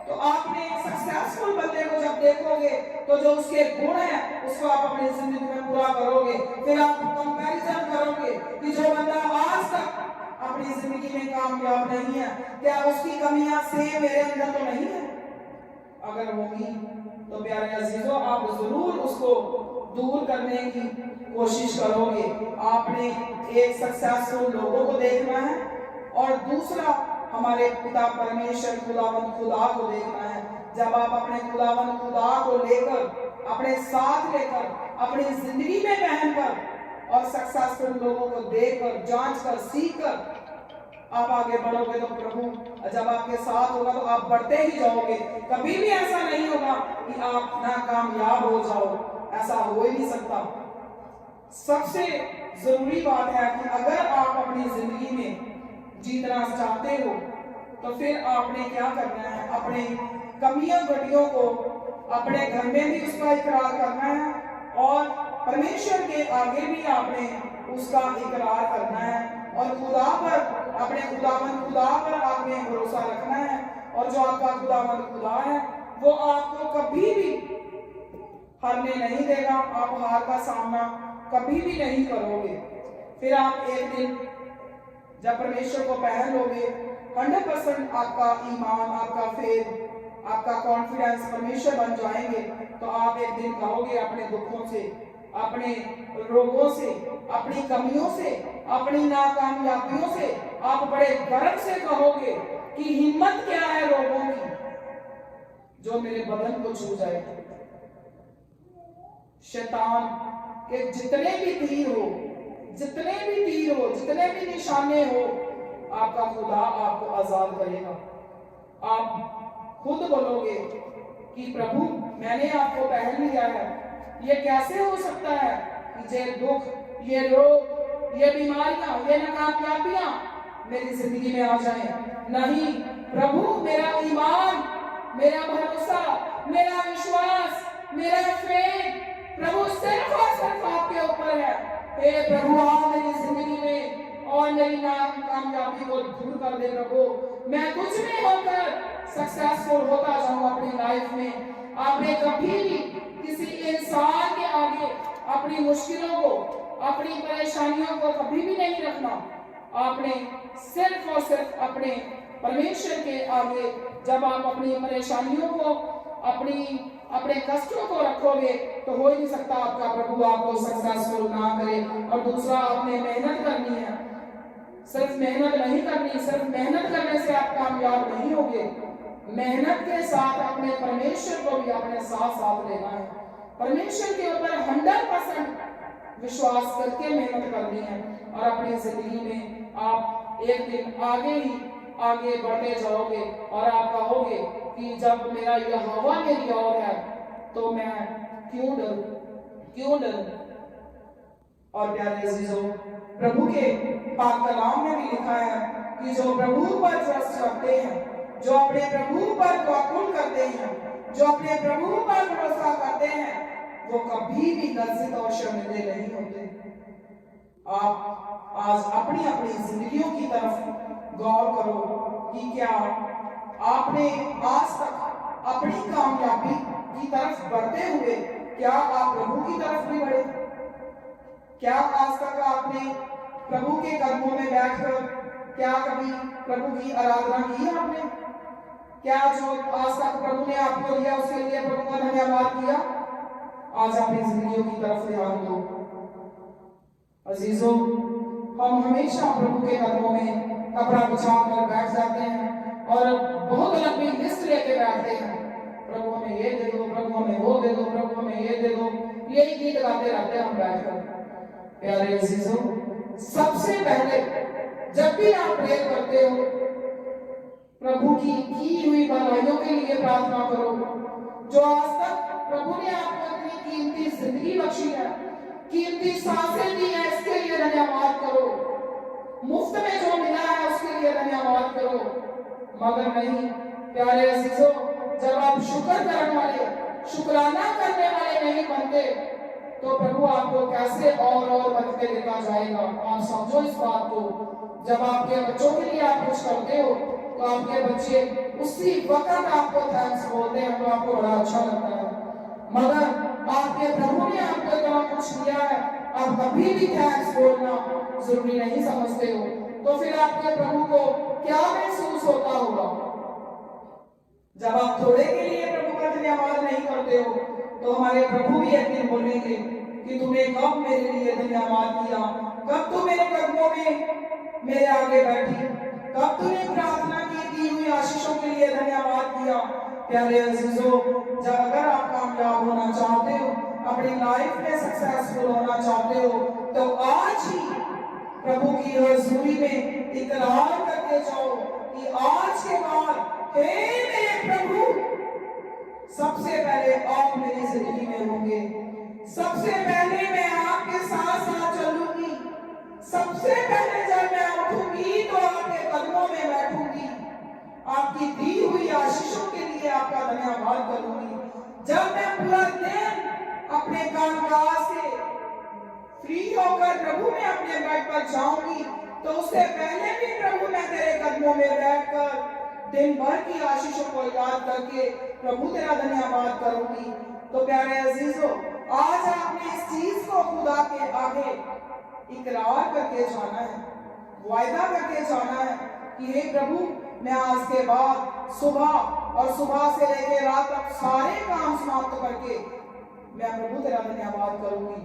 तो आपने एक सक्सेसफुल बंदे को जब देखोगे तो जो उसके गुण है उसको आप अपनी जिंदगी में पूरा करोगे। फिर आप कंपैरिजन करोगे कि जो बंदा आज तक अपनी जिंदगी में कामयाब नहीं है, क्या उसकी कमियां सेम मेरे अंदर तो नहीं है? अगर होगी तो प्यारे अजीजों, आप जरूर उसको दूर करने की कोशिश करोगे। आपने एक सक्सेसफुल लोगों को देखना है और दूसरा हमारे पिता परमेश्वर खुदावंद खुदा को देखना है। जब आप अपने खुदावंद खुदा को लेकर, अपने साथ लेकर, अपनी जिंदगी में पहनकर और सक्सेसफुल लोगों को देखकर, जांचकर, सीखकर आप आगे बढ़ोगे तो प्रभु जब आपके साथ होगा तो आप बढ़ते ही जाओगे। कभी भी ऐसा नहीं होगा कि आप नाकामयाब हो जाओ, ऐसा हो ही नहीं सकता। सबसे जरूरी बात है कि अगर आप अपनी जिंदगी में जीतना चाहते हो तो फिर आपने क्या करना है? अपने कमियों गड़ियों को अपने घर में भी उसका इकरार करना है और परमेश्वर के आगे भी आपने उसका इकरार करना है और खुदा पर, अपने खुदावंद खुदा पर आपने भरोसा रखना है। और जो आपका खुदावंद खुदा है वो आपको कभी भी हारने नहीं देगा। आप हार का सामना कभी भी नहीं करोगे। फिर आप एक दिन जब परमेश्वर को पहन लोगे, 100% आपका ईमान, आपका फेथ, आपका कॉन्फिडेंस परमेश्वर बन जाएंगे, तो आप एक दिन कहोगे अपने दुखों से, अपने रोगों से, अपनी कमियों से, अपनी नाकामयाबियों से आप बड़े गर्व से कहोगे कि हिम्मत क्या है रोगों की जो मेरे बदन को छू जाएगी। शैतान के जितने भी तीर हो, जितने भी तीर हो, जितने भी निशाने हो, आपका खुदा आपको आजाद करेगा। आप खुद बोलोगे कि प्रभु मैंने आपको पहन लिया है। ये कैसे हो सकता है कि ये दुख, ये रोग, ये बीमारियां, ये नाकामयाबियां मेरी जिंदगी में आ जाएं? नहीं प्रभु, मेरा ईमान, मेरा भरोसा, मेरा विश्वास, मेरा फेथ प्रभु सिर्फ और सिर्फ आपके ऊपर है। हे प्रभु, आप मेरी जिंदगी में और मेरी नाकामयाबी को दूर कर दे प्रभु। मैं कुछ भी होकर सक्सेसफुल होता जाऊं अपनी लाइफ में। आपने कभी भी किसी इंसान के आगे अपनी मुश्किलों को, अपनी परेशानियों को कभी भी नहीं रखना। आपने सिर्फ और सिर्फ अपने परमेश्वर के आगे जब आप अपनी परेशानियों को, अपने कष्टों को रखोगे तो हो ही नहीं सकता आपका प्रभु आपको सक्सेसफुल ना करे। और दूसरा, आपने मेहनत करनी है। सिर्फ मेहनत नहीं करनी, सिर्फ मेहनत करने से आप कामयाब नहीं होगे। मेहनत के साथ अपने परमेश्वर को भी अपने साथ साथ लेना है। परमेश्वर के ऊपर 100% विश्वास करके मेहनत करनी है और अपनी जिंदगी में आप एक दिन आगे ही आगे बढ़ते जाओगे और आप कहोगे कि जब मेरा यहोवा मेरी ओर है तो मैं क्यों डरूं, क्यों डरूं। और प्यारे अजीजों, प्रभु के पाक कलाम में भी लिखा है कि जो प्रभु पर ट्रस्ट रखते हैं, जो अपने प्रभु पर तवक्कुल करते हैं, जो अपने प्रभु पर भरोसा करते हैं, वो कभी भी लज्जित और शर्मिंदे नहीं होते। आप आज अपनी अपनी जिंदगियों की तरफ गौर करो कि क्या आपने आज तक अपनी कामयाबी की तरफ बढ़ते हुए क्या आप प्रभु की तरफ भी बढ़े? क्या आज तक आपने प्रभु के कदमों में बैठकर क्या कभी प्रभु की आराधना की है आपने? क्या जो आज तक प्रभु ने आपको दिया उसके लिए प्रभु का धन्यवाद किया? आज अपनी जिंदगियों की तरफ ध्यान दो। अजीजों, हम हमेशा प्रभु के कदमों में कपड़ा बिछा कर बैठ जाते हैं और बहुत लंबी लिस्ट लेके बैठते हैं। प्रभु हमें ये दे दो, प्रभु हमें वो दे दो, प्रभु हमें ये दे दो, यही गीत गाते रहते हैं हम बैठकर। प्यारे अजीजों, सबसे पहले जब भी आप प्रेयर करते हो, प्रभु की हुई भलाइयों के लिए प्रार्थना करो। जो आज तक प्रभु ने आपको इतनी कीमती जिंदगी बख्शी है, कीमती सांसें दी है, इसके लिए धन्यवाद करो। मुफ्त में जो मिला है उसके लिए धन्यवाद करो। मगर नहीं प्यारे अजीजों, जब आप शुक्र करने वाले, शुक्राना करने वाले नहीं बनते तो प्रभु आपको कैसे और बरकतें देता जाएगा। आप समझो इस बात को। जब आपके बच्चों के लिए आप कुछ करते हो तो आपके बच्चे उसी वक्त आपको थैंक्स बोलते हैं, तो आपको बड़ा अच्छा लगता है। मगर आपके प्रभु ने आपको इतना कुछ दिया है, आप कभी भी थैंक्स बोलना जरूरी नहीं समझते हो, तो फिर आपके प्रभु को क्या महसूस होता होगा? जब आप थोड़े के लिए प्रभु का धन्यवाद नहीं करते हो, तो हमारे प्रभु भी एक दिन बोलेंगे कि तुमने कब मेरे लिए धन्यवाद किया, कब तुम मेरे कदमों में मेरे आगे बैठी, कब तुमने प्रार्थना की हुई आशीषों के लिए धन्यवाद किया। प्यारे अजीजों, जब अगर आप कामयाब होना चाहते हो, अपनी लाइफ में सक्सेसफुल होना चाहते हो, तो आज ही प्रभु की हजूरी में इकरार करके जाओ कि आज के बाद हे मेरे प्रभु, सबसे पहले आप मेरी जिंदगी में होंगे, सबसे पहले मैं आपके साथ साथ चलूंगी, सबसे पहले जब मैं उठूंगी तो आपके कदमों में बैठूंगी, आपकी दी हुई आशीषों के लिए आपका धन्यवाद करूंगी। जब मैं पूरा दिन अपने कामकाज से फ्री होकर प्रभु में अपने बेड पर जाऊंगी, तो उससे पहले भी प्रभु मैं तेरे कदमों में बैठकर दिन भर की आशीषों को याद करके प्रभु तेरा धन्यवाद करूंगी। तो प्यारे अजीजों, आज आपने इस चीज को खुदा के आगे इकरार करके जाना है, वायदा करके जाना है कि हे प्रभु, मैं आज के बाद सुबह और सुबह से लेकर रात तक सारे काम समाप्त करके मैं प्रभु तेरा धन्यवाद करूंगी,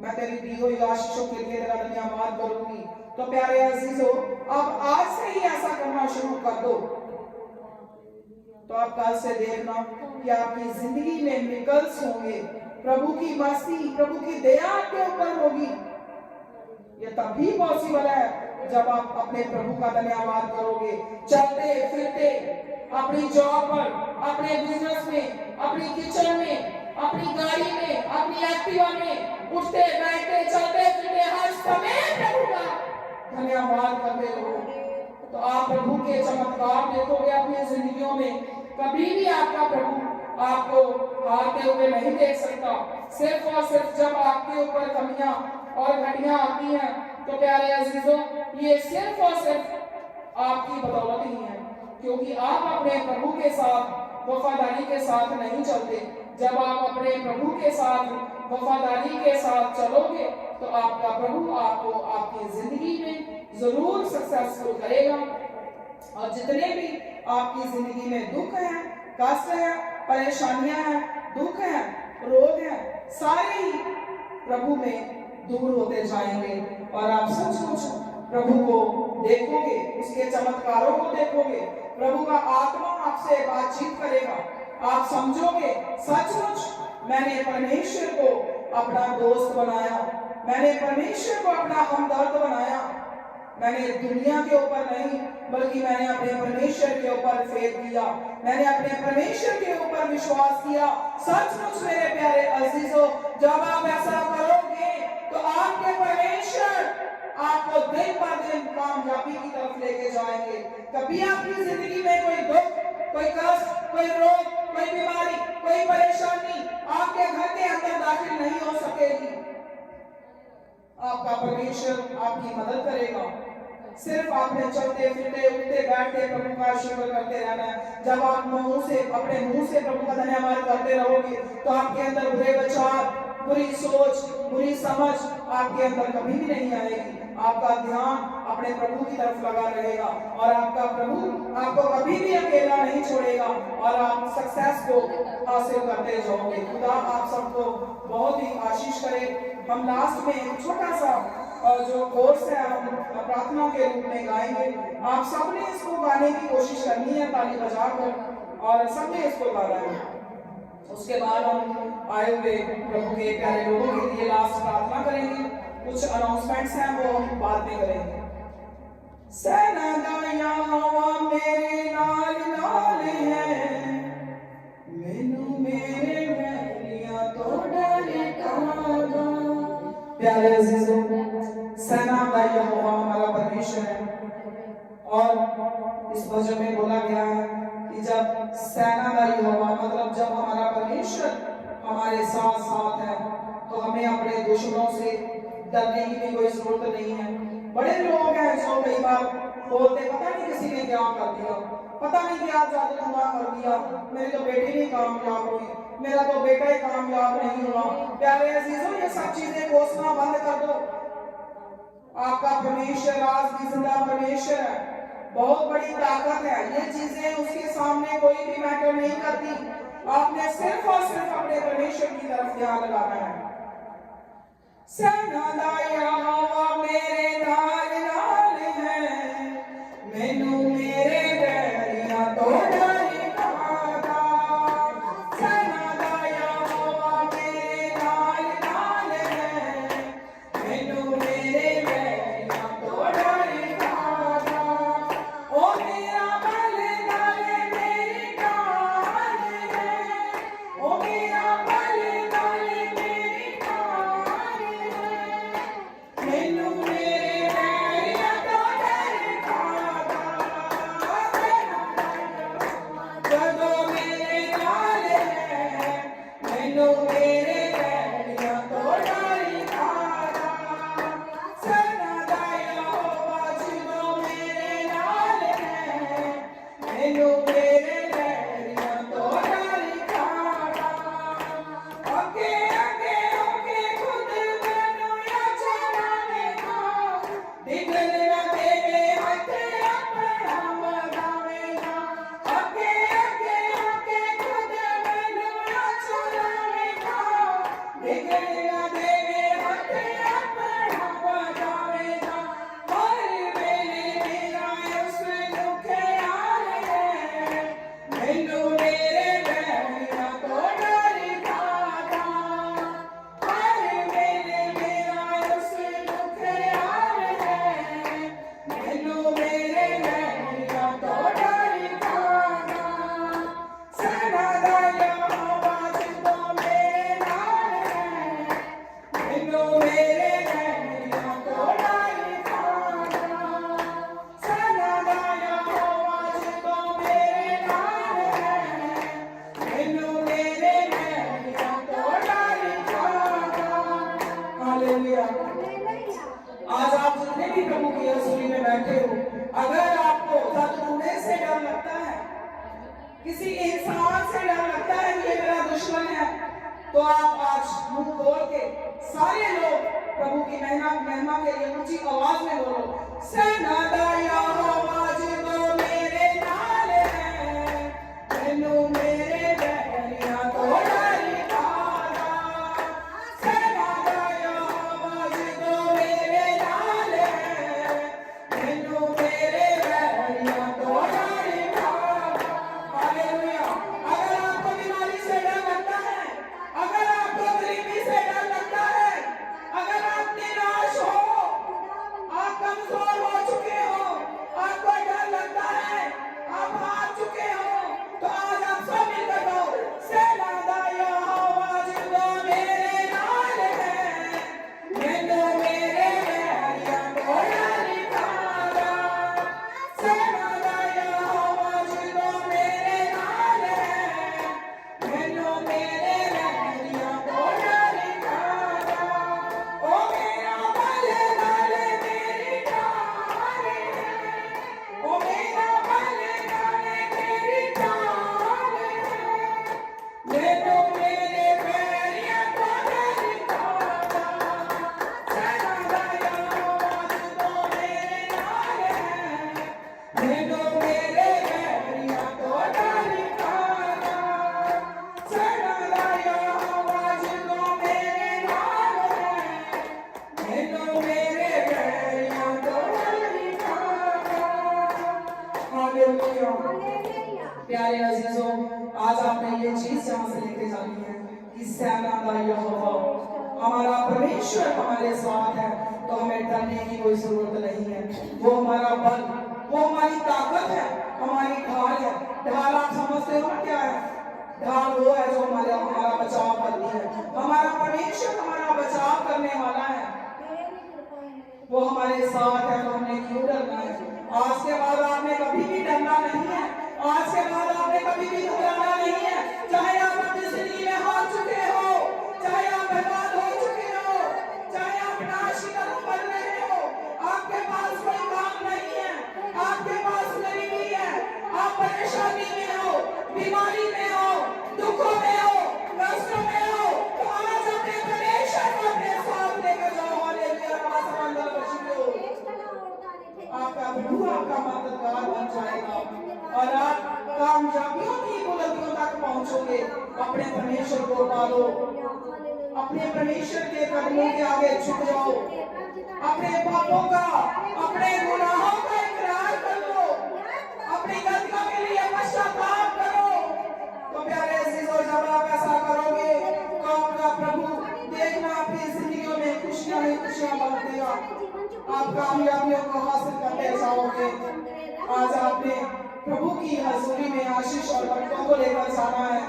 मैं तेरी दी हुई आशीषों के लिए तेरा धन्यवाद करूंगी। तो प्यारे अजीजों, अब आज से ही ऐसा करना शुरू कर दो, तो आप कल से देखना कि आपकी जिंदगी में निकल्स होंगे, प्रभु की मर्सी, प्रभु की दया आपके ऊपर होगी। ये तभी पॉसिबल है जब आप अपने प्रभु का धन्यवाद करोगे, चलते फिरते, अपनी जॉब पर, अपने बिजनेस में, अपनी किचन में, अपनी गाड़ी में, अपनी एक्टिवा में, उठते बैठते चलते फिरते हर समय प्रभु का धन्यवाद करते रहो, तो आप प्रभु के चमत्कार देखोगे अपनी जिंदगियों में। कभी भी आपका प्रभु आपको हारते हुए नहीं देख सकता। सिर्फ और सिर्फ जब आपके ऊपर कमियां और घटियां आती हैं, तो प्यारे अजीजों, ये सिर्फ और सिर्फ आपकी बदौलत ही है, क्योंकि आप अपने प्रभु के साथ वफादारी के साथ नहीं चलते। जब आप अपने प्रभु के साथ वफादारी के साथ चलोगे, तो आपका प्रभु आपको आपकी जिंदगी में जरूर सक्सेसफुल करेगा। और जितने भी आपकी जिंदगी में दुख है, कष्ट है, परेशानियां हैं, दुख है, रोग है, सारे ही प्रभु में दूर होते जाएंगे और आप सचमुच प्रभु को देखोगे, उसके चमत्कारों को देखोगे, प्रभु का आत्मा आपसे बातचीत करेगा, आप समझोगे सचमुच मैंने परमेश्वर को अपना दोस्त बनाया, मैंने परमेश्वर को अपना हमदर्द बनाया, मैंने दुनिया के ऊपर नहीं बल्कि मैंने अपने परमेश्वर के ऊपर फेथ किया, मैंने अपने परमेश्वर के ऊपर विश्वास किया। सचमुच मेरे प्यारे अजीजों, जब आप ऐसा करोगे तो आपके परमेश्वर आपको दिन पर दिन कामयाबी की तरफ लेके जाएंगे। कभी आपकी जिंदगी में कोई दुख, कोई कष्ट, कोई रोग, कोई बीमारी, कोई परेशानी आपके घर के अंदर दाखिल नहीं हो सकेगी। आपका परमेश्वर आपकी मदद करेगा। सिर्फ आपने चलते फिरते उठते बैठते प्रभु का शुक्र करते रहना है। जब आप अपने मुंह से प्रभु का धन्यवाद करते रहोगे, तो आपके अंदर बुरे विचार, बुरी सोच, बुरी समझ आपके अंदर कभी भी नहीं आएगी। आपका ध्यान अपने प्रभु की तरफ लगा रहेगा और आपका प्रभु आपको कभी भी अकेला नहीं छोड़ेगा और आप सक्सेस को हासिल करते जाओगे। खुदा आप सबको बहुत ही आशीष करे। हम लास्ट में एक छोटा सा जो कोर्स है हम प्रार्थना के रूप में गाएंगे। आप सबने इसको गाने की कोशिश करनी है ताली बजाकर, और सबने इसको गाना है। उसके बाद हम आए हुए प्रभु के प्यारे लोगों के लिए लास्ट प्रार्थना करेंगे। कुछ अनाउंसमेंट्स हैं वो हम बाद में करेंगे। सेना दा यहोवा मेरे नाल नाल है, मैनू मेरे वैरियां तो डरे कादा। प्यारे अजीजों, सेना का यहोवा हमारा परमेश्वर है, और इस भजन में बोला गया है कि जब सेना का यहोवा मतलब जब हमारा परमेश्वर हमारे साथ साथ है, तो हमें अपने दुश्मनों से डरने की भी कोई जरूरत नहीं है। बड़े लोग हैं जो कई बार बोलते पता नहीं किसी ने क्या कर दिया, पता नहीं क्या जादू टोना कर दिया, मेरी तो बेटी नहीं कामयाब हुई, मेरा तो बेटा ही कामयाब नहीं हुआ। प्यारे अजीजों, ये सब चीजें कोसना बंद कर दो। आपका परमेश्वर आज भी जिंदा परमेश्वर है, बहुत बड़ी ताकत है। ये चीजें उसके सामने कोई भी मैटर नहीं करती। आपने सिर्फ और सिर्फ अपने परमेश्वर की तरफ ध्यान लगाना है। सनादा यहोवा मेरे नाल नाल है, मैनू मेरे बैरियां तो डर खादा। सनादा यहोवा मेरे नाल नाल है, मैनू मेरे बैरियां तो डर खादा। ओ मेरा बल नाल मेरी ढाल है, ओ मेरा बल नाल मेरी ढाल है, मैनू मेरे बैरियां तो डर खादा। जदों मेरे नाल है, मैनू मेरे बैरियां तो डर खादा। सनादा यहोवा जदों मेरे नाल है, मैनू मेरे बैरियां तो डर खादा। अगे अगे होके खुद मैनू चलावेगा, डिगन न देवे हथ अपना बढ़ावेगा। अगे अगे होके खुद मैनू चलावेगा, डिगन न देवे हथ अपना बढ़ावेगा। हर वेले मेरा उसनू ख्याल है, मैनू मेरे बैरियां तो डर खादा। हर वेले मेरा उसनू ख्याल है, मैनू मेरे बैरियां तो डर खादा। सनादा यहोवा जदों मेरे नाल है, मैनू मेरे बैरियां तो डर खादा। सनादा यहोवा जदों मेरे नाल है, मैनू मेरे बैरियां तो डर खादा। हालेलुया। आज आप जितने भी प्रभु की रसूली में बैठे हो, अगर आपको शत्रुने से डर लगता है, किसी इंसान से डर लगता है कि ये मेरा दुश्मन है, तो आप आज मुंह खोल के सारे लोग प्रभु की महिमा के लिए ऊंची आवाज में बोलो। सनादा यहोवा जदों मेरे नाल है, मैनू मेरे बैरियां तो डर खादा। सनादा यहोवा जदों मेरे नाल है, मैनू मेरे बैरियां तो डर खादा। हालेलुया। अगर आपको बीमारी से डर लगता है, अगर आपको गरीबी से डर लगता है, अगर आप निराश हो, आप कमजोर हो चुके हो, आपको डर लगता है, आप हार चुके हो, तो आज आप सब मिलकर कहो, सनादा यहोवा जदों मेरे नाल है, मैनू मेरे बैरियां तो डर खादा। सनादा यहोवा जदों मेरे नाल है, मैनू मेरे बैरियां तो डर खादा। ओ मेरा बल नाल मेरी ढाल है, ओ मेरा बल नाल मेरी ढाल है, मैनू मेरे बैरियां तो डर खादा। सनादा यहोवा जदों मेरे नाल है, मैनू मेरे बैरियां तो डर खादा। सनादा यहोवा जदों मेरे नाल है, मैनू मेरे बैरियां तो डर खादा। हालेलुया। प्यारे अजीजों, आज आपने ये चीज यहाँ से लेके जानी है कि सनादा यहोवा हमारा परमेश्वर हमारे साथ है, तो हमें डरने की कोई जरूरत नहीं है। वो हमारा बल, वो हमारी ताकत है, हमारी ढाल है। ढाल आप समझते हो ना क्या है? ढाल वो है जो हमारा बचाव करती है। हमारा परमेश्वर हमारा बचाव करने वाला है, वो हमारे साथ है, तो हमने क्यों डरना है? आज के बाद आपने कभी भी डरना नहीं है। आज के बाद आपने कभी भी घबराना नहीं है। चाहे आप अपनी जिंदगी में हार चुके हो, चाहे आप बर्बाद हो चुके हो, चाहे आप नाश की तरफ बढ़ रहे हो, आपके मददगार बन जाएगा और आप कामयाबियों की बुलंदियों तक पहुंचोगे। अपने परमेश्वर को पालो, अपने परमेश्वर के कदमों के आगे झुक जाओ, अपने पापों का, अपने गुनाहों का इकरार कर लो, अपनी गलतियों के लिए पश्चाताप करो। तो प्यारे अजीजों, जब आप ऐसा करोगे तो आपका प्रभु देखना आपकी जिंदगियों में खुशियां ही खुशियां बरत देगा। आप कामयाबियों को हासिल करते जाओगे। आज आपने प्रभु की हजूरी में आशीष और बरकतों को लेकर जाना है।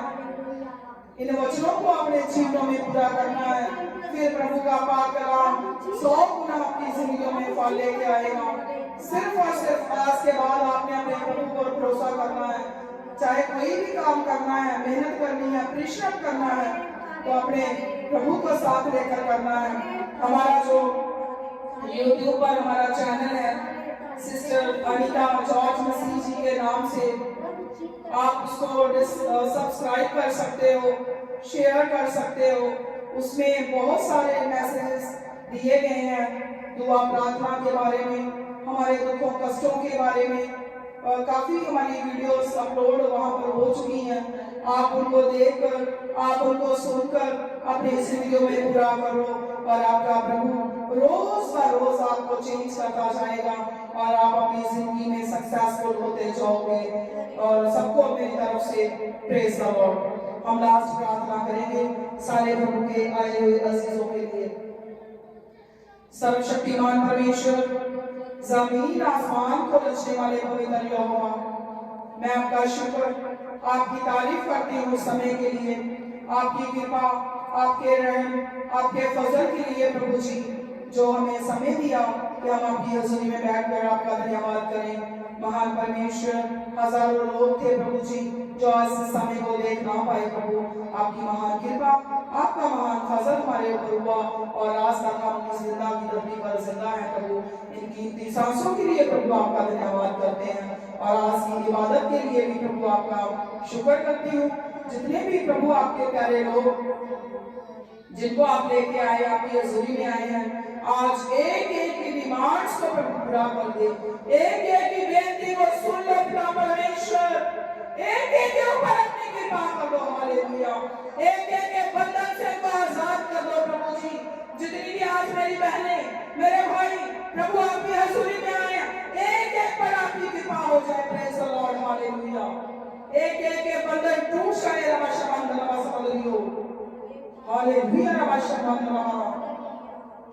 इन वचनों को अपने जीवनों में पूरा करना है। फिर प्रभु का पाक कलाम 100 गुना आपकी जिंदगियों में फल लेके आएगा। सिर्फ और सिर्फ आज के बाद आपने अपने प्रभु पर भरोसा करना है। चाहे कोई भी काम करना है, मेहनत करनी है, परिश्रम करना है, तो अपने प्रभु को साथ लेकर करना है। हमारा जो यूट्यूब पर हमारा चैनल है सिस्टर अनीता जॉर्ज मसीह जी के नाम से, आप उसको सब्सक्राइब कर सकते हो, शेयर कर सकते हो। उसमें बहुत सारे मैसेजेस दिए गए हैं, दुआ प्रार्थना के बारे में, हमारे दुखों कष्टों के बारे में। काफी हमारी वीडियोस अपलोड वहां पर हो चुकी हैं। आप उनको देखकर, आप उनको सुनकर अपनी जिंदगियों में पूरा करो और आपका प्रभु रोज ब रोज आपको चेंज करता जाएगा और आप अपनी जिंदगी में सक्सेसफुल होते जाओगे। और सबको मेरी तरफ से प्रेज द लॉर्ड। हम लास्ट प्रार्थना करेंगे सारे प्रभु के आए हुए अजीजों के लिए। सर्वशक्तिमान परमेश्वर, जमीन आसमान को रचने वाले पवित्र यहोवा, मैं आपका शुक्र, आपकी तारीफ करती हूँ समय के लिए, आपकी कृपा, आपके रहम, आपके फजल के लिए प्रभु जी, जो हमें समय दिया कि हम आपकी हजूरी में बैठकर आपका धन्यवाद करें। महान परमेश्वर, हजारों लोग थे प्रभु जी जो आज इस समय को देख ना पाए प्रभु। आपकी महान कृपा, आपका महान फजल हमारे ऊपर हुआ और आज तक हम इस जिंदा की धरती पर जिंदा है प्रभु। इन कीमती सांसों के लिए प्रभु आपका धन्यवाद करते हैं और आज की इबादत के लिए भी प्रभु आपका शुक्र करती हूँ। जितने भी प्रभु आपके प्यारे लोग जिनको आप लेके आए, आपकी हजूरी में आए हैं, आज एक एक की डिमांड्स को प्रभु पूरा कर दे, एक एक की बेनती को सुन लो पिता परमेश्वर, एक एक के ऊपर अपनी कृपा कर दो। हालेलुया। एक एक के बंधन से आजाद कर दो प्रभु जी। जितनी भी आज मेरी बहनें, मेरे भाई प्रभु आपकी हजूरी में आए, एक एक पर आपकी कृपा हो जाए। Praise the Lord. हालेलुया। एक एक के बंधन टूट जाए।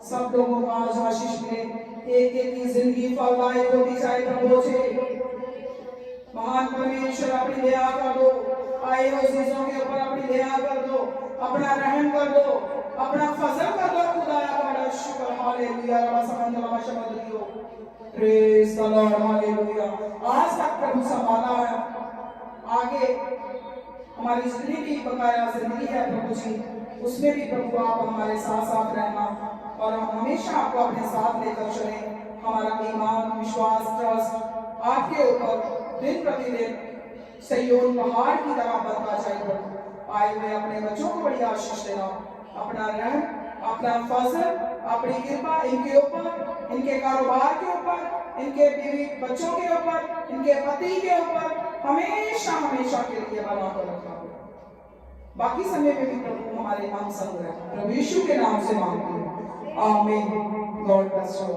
सब लोगों को आज आशीष मिले, एक एक की जिंदगी फलदायक होती जाए प्रभु जी। महान परमेश्वर अपनी दया कर दो, आए हुए चीजों के ऊपर अपनी दया कर दो, अपना रहम कर दो, अपना फजल कर दो खुदाया बड़ा शुक्र। Hallelujah. Praise the Lord. Hallelujah. आज तक प्रभु संभाला है, आगे हमारी जितनी भी बकाया जिंदगी है प्रभु जी, उसमें भी प्रभु आप हमारे साथ साथ रहना और हम हमेशा आपको अपने साथ लेकर चले। हमारा ईमान, विश्वास, ट्रस्ट आपके ऊपर दिन प्रतिदिन सयोन पहाड़ की तरह बनता जाए प्रभु। आए हुए अपने बच्चों को बड़ी आशीष देना, अपना रहम, अपना फजल, अपनी कृपा इनके ऊपर, इनके कारोबार के ऊपर, इनके बीवी बच्चों के ऊपर, इनके पति के ऊपर हमेशा हमेशा के लिए बना कर रखा। बाकी समय में भी प्रभु हमारे हम संग रहे। प्रभु यीशु के नाम से मांगते हैं, आमीन। God bless you.